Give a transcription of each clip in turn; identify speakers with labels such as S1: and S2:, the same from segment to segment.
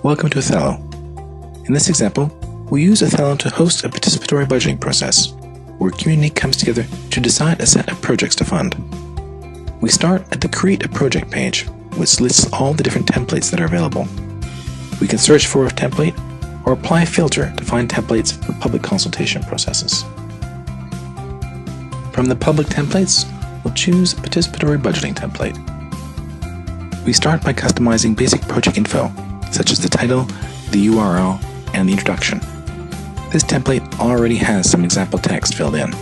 S1: Welcome to Ethelo. In this example, we use Ethelo to host a participatory budgeting process, where a community comes together to decide a set of projects to fund. We start at the Create a Project page, which lists all the different templates that are available. We can search for a template or apply a filter to find templates for public consultation processes. From the public templates, we'll choose a participatory budgeting template. We start by customizing basic project info, such as the title, the URL, and the introduction. This template already has some example text filled in.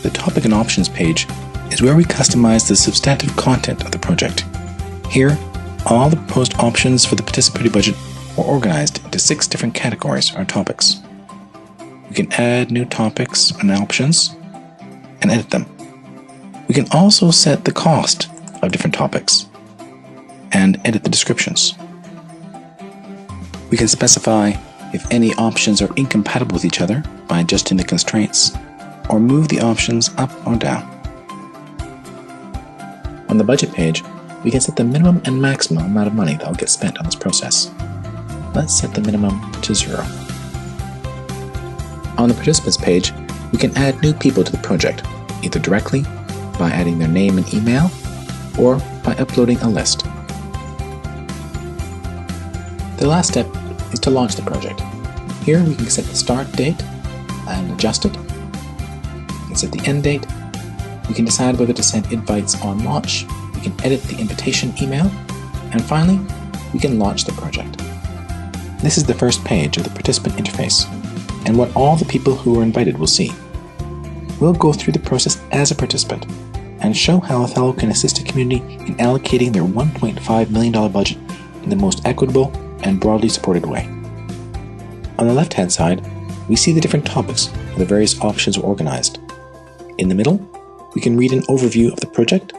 S1: The Topic and Options page is where we customize the substantive content of the project. Here, all the proposed options for the participatory budget are organized into 6 different categories or topics. We can add new topics and options and edit them. We can also set the cost of different topics and edit the descriptions. We can specify if any options are incompatible with each other by adjusting the constraints, or move the options up or down. On the budget page, we can set the minimum and maximum amount of money that will get spent on this process. Let's set the minimum to 0. On the Participants page, we can add new people to the project, either directly, by adding their name and email, or by uploading a list. The last step is to launch the project. Here we can set the start date and adjust it. We can set the end date. We can decide whether to send invites on launch. We can edit the invitation email. And finally, we can launch the project. This is the first page of the participant interface and what all the people who are invited will see. We'll go through the process as a participant and show how Ethelo can assist a community in allocating their $1.5 million budget in the most equitable and broadly supported way. On the left-hand side, we see the different topics where the various options are organized. In the middle, we can read an overview of the project,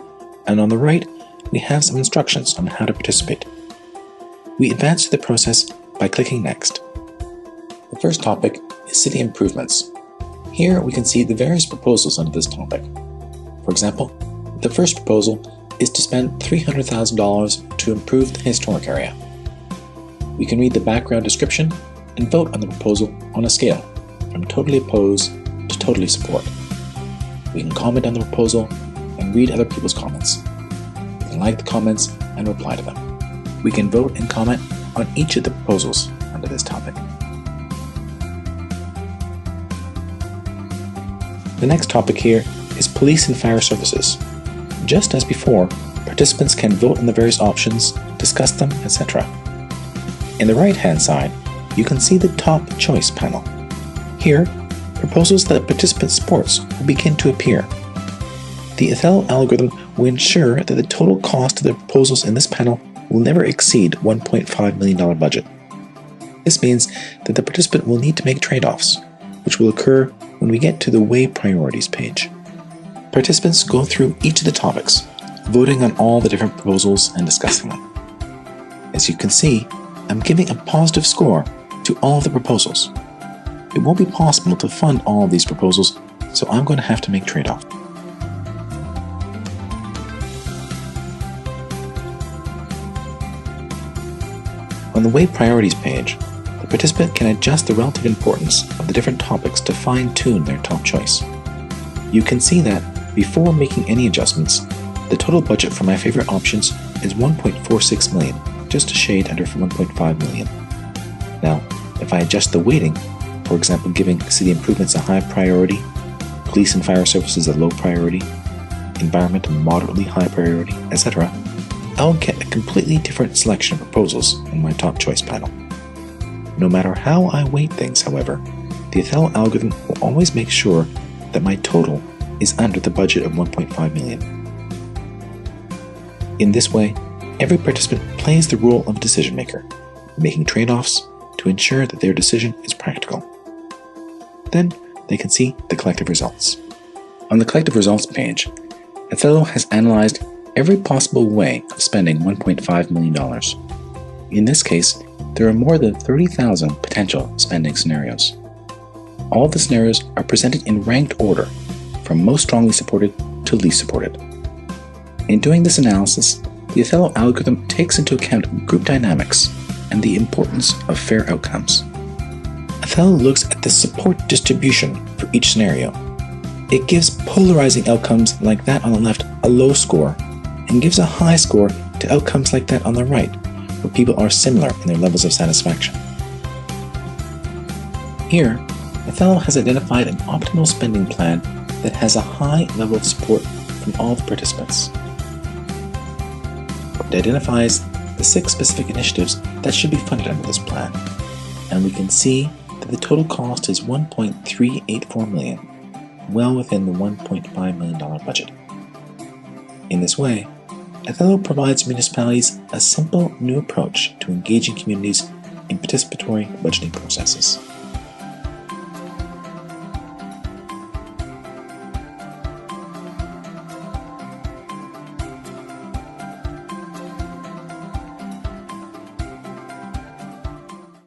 S1: and on the right, we have some instructions on how to participate. We advance through the process by clicking Next. The first topic is City Improvements. Here we can see the various proposals under this topic. For example, the first proposal is to spend $300,000 to improve the historic area. We can read the background description and vote on the proposal on a scale from totally oppose to totally support. We can comment on the proposal and read other people's comments. We can like the comments and reply to them. We can vote and comment on each of the proposals under this topic. The next topic here is Police and Fire Services. Just as before, participants can vote on the various options, discuss them, etc. In the right-hand side, you can see the Top Choice panel. Here, proposals that participants support will begin to appear. The Ethelo algorithm will ensure that the total cost of the proposals in this panel will never exceed $1.5 million budget. This means that the participant will need to make trade-offs, which will occur when we get to the Weigh Priorities page. Participants go through each of the topics, voting on all the different proposals and discussing them. As you can see, I'm giving a positive score to all of the proposals. It won't be possible to fund all of these proposals, so I'm going to have to make trade-offs. On the Weigh Priorities page, the participant can adjust the relative importance of the different topics to fine-tune their top choice. You can see that, before making any adjustments, the total budget for my favorite options is $1.46 million, just a shade under $1.5 million. Now, if I adjust the weighting, for example giving city improvements a high priority, police and fire services a low priority, environment a moderately high priority, etc., I'll get a completely different selection of proposals in my top choice panel. No matter how I weight things, however, the Ethelo algorithm will always make sure that my total is under the budget of $1.5 million. In this way, every participant plays the role of a decision maker, making trade-offs to ensure that their decision is practical. Then they can see the collective results. On the collective results page, Ethelo has analyzed every possible way of spending $1.5 million. In this case, there are more than 30,000 potential spending scenarios. All the scenarios are presented in ranked order, from most strongly supported to least supported. In doing this analysis, The Ethelo algorithm takes into account group dynamics and the importance of fair outcomes. Ethelo looks at the support distribution for each scenario. It gives polarizing outcomes like that on the left a low score, and gives a high score to outcomes like that on the right, where people are similar in their levels of satisfaction. Here, Ethelo has identified an optimal spending plan that has a high level of support from all the participants. It identifies the 6 specific initiatives that should be funded under this plan, and we can see that the total cost is $1.384 million, well within the $1.5 million budget. In this way, Ethelo provides municipalities a simple new approach to engaging communities in participatory budgeting processes.